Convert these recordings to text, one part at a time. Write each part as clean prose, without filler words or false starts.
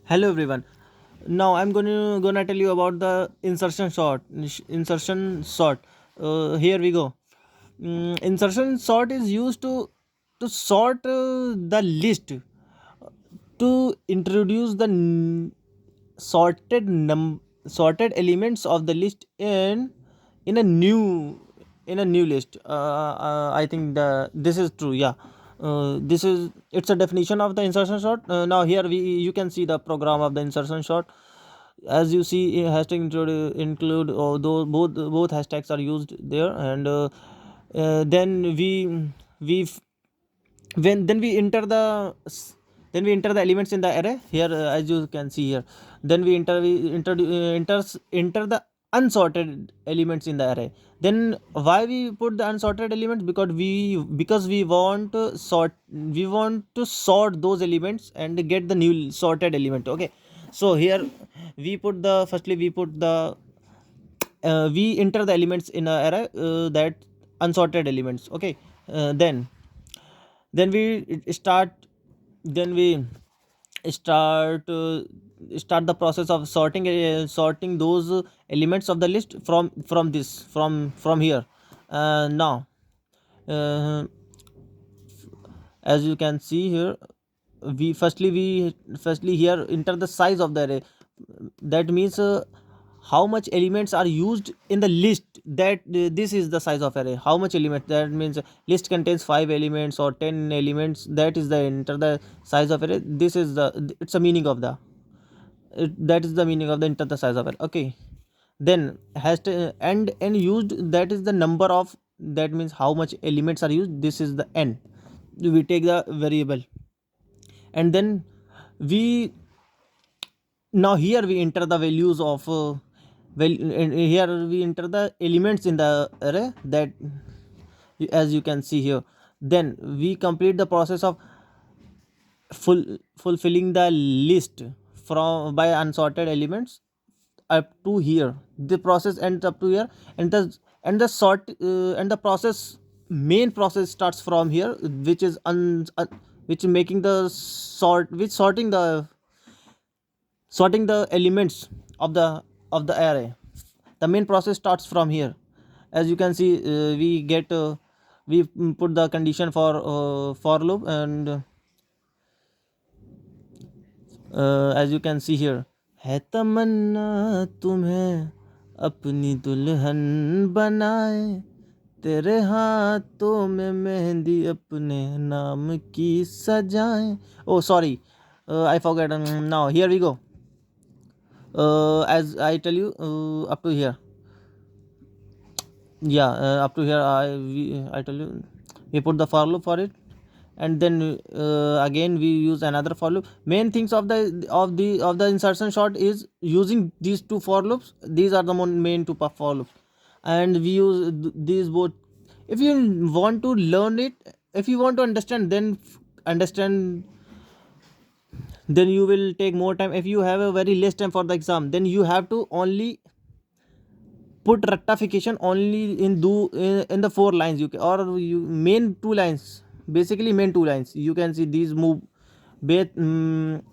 Hello everyone. Now I'm gonna tell you about the insertion sort. Here we go. Insertion sort is used to sort the list to introduce the sorted elements of the list in a new list. I think this is true. Yeah. This is it's a definition of the insertion sort. Now here you can see the program of the insertion sort. As you see, hashtag include those both hashtags are used there, and then we when then we enter the elements in the array here, as you can see here. Then enter the unsorted elements in the array. Then why we put the unsorted elements? Because we want to sort those elements and get the new sorted element. Okay, so here we put the we enter the elements in a array, that unsorted elements. Okay, then we start then we start the process of sorting those elements of the list from here. Now, uh, as you can see here, we firstly here enter the size of the array. That means how much elements are used in the list. That this is the size of array. How much element? That means list contains 5 elements or 10 elements. That is the enter the size of array. This is the it's a meaning of the that is the meaning of the enter the size of array. Okay, then has to and used, that is the number of, that means how much elements are used. This is the n. We take the variable, and then we now here we enter the values of here we enter the elements in the array, that as you can see here. Then we complete the process of fulfilling the list from by unsorted elements up to here. The process ends up to here, and the process main process starts from here, which is which is making the sorting the elements of the array. The main process starts from here. As you can see, we put the condition for loop, and as you can see here, है तमन्ना तुम्हें अपनी दुल्हन बनाए, तेरे हाथों में मेहंदी अपने नाम की सजाए. Oh, sorry, I forgot. Now here we go. As I tell you, up to here. Yeah, up to here I tell you, we put the for loop for it, and then again we use another for loop. Main things of the insertion short is using these two for loops. These are the main two for loops, and we use these both. If you want to learn it, if you want to understand, understand then you will take more time. If you have a very less time for the exam, then you have to only put rectification only in the 4 lines. You main 2 lines, basically main 2 lines. You can see these move main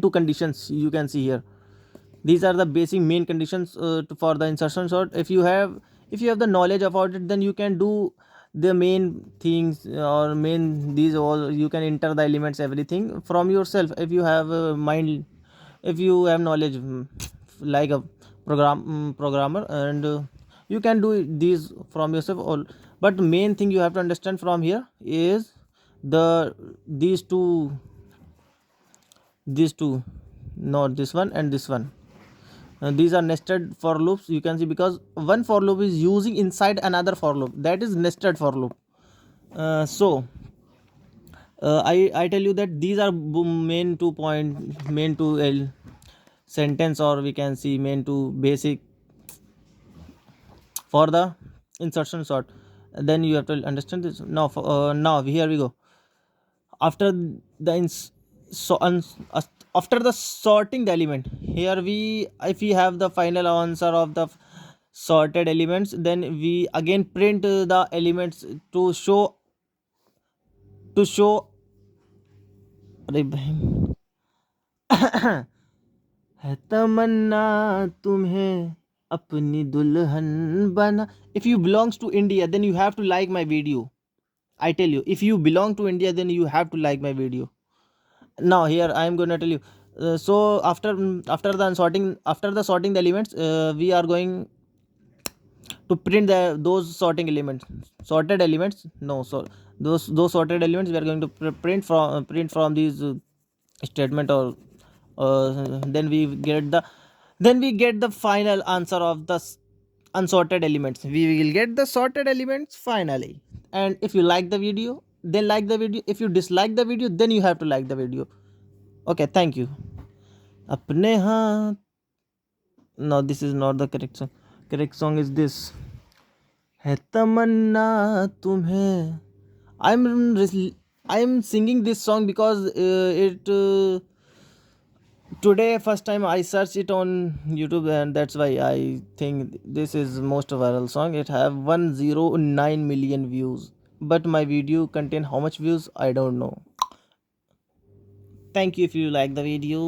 two conditions you can see here. These are the basic main conditions for the insertion sort. If you have the knowledge about it, then you can do the main things, or main these all. You can enter the elements, everything from yourself. If you have a mind, if you have knowledge, like a programmer, and you can do these from yourself all. But main thing you have to understand from here is the these two, not this one and this one. These are nested for loops, you can see, because one for loop is using inside another for loop. That is nested for loop. So I tell you that these are main two sentence, or we can see main two basic for the insertion sort. Then you have to understand this. Now now here we go. After the after the sorting the element, here we if we have the final answer of the sorted elements, then we again print the elements to show. अरे भाई है तमन्ना तुम्हें अपनी दुल्हन बना. If you belongs to India, then you have to like my video. I tell you, if you belong to India, then you have to like my video. Now here I am going to tell you. So after the sorting the elements, we are going to print those sorting elements, sorted elements. No, so those sorted elements we are going to print from these statement, or then we get the final answer of the unsorted elements. We will get the sorted elements finally. And if you like the video, then like the video. If you dislike the video, then you have to like the video. Okay, thank you. अपने हाथ. No, this is not the correct song. Correct song is this. है तमन्ना तुम्हें. I'm I'm singing this song because it today first time I searched it on YouTube, and that's why I think this is most viral song. It have 109 million views, but my video contain how much views I don't know. Thank you if you like the video.